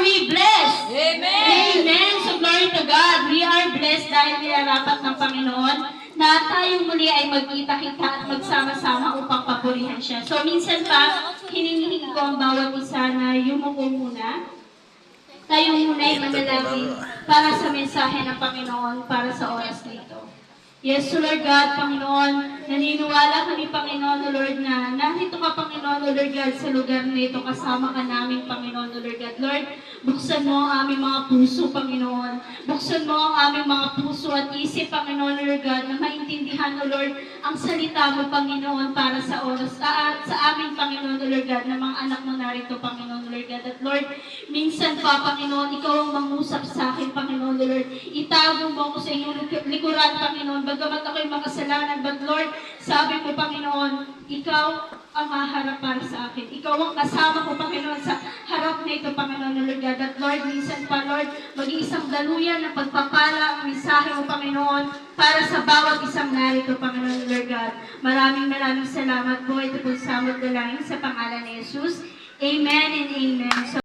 we blessed? Amen. Amen. So glory to God. We are blessed dahil nilarapat ng Panginoon na tayong muli ay magkita-kita at magsama-sama upang papurihan siya. So minsan pa, hinihingi ko ang bawat isa na yumuko muna. Tayo muna ay manalangin para sa mensahe ng Panginoon para sa oras na ito. Yes, Lord God, Panginoon, naniniwala kami, Panginoon, O Lord, na narito ka, Panginoon, O Lord God, sa lugar na ito, kasama ka namin, Panginoon, O Lord God. Lord, buksan mo ang aming mga puso, Panginoon. Buksan mo ang aming mga puso at isip, Panginoon, O Lord God, na maintindihan, O Lord, ang salita mo, Panginoon, para sa oras, sa aming, Panginoon, O Lord God, na mga anak mo narito, Panginoon, O Lord God. At Lord, minsan pa, Panginoon, ikaw ang mangusap sa akin, Panginoon, O Lord. Itago mo ako sa iyong likuran, Panginoon, bagamat ako'y makasalanan, but Lord, sabi mo, Panginoon, ikaw ang haharap para sa akin. Ikaw ang kasama ko, Panginoon, sa harap na ito, Panginoon, O Lord God. At Lord, minsan pa, Lord, mag-iisang daluyan ng pagpapala ang mensahe mo, Panginoon, para sa bawat isang narito, Panginoon, O Lord God. Maraming salamat po. Ito po sa dalangin sa pangalan ni Jesus. Amen and amen. So,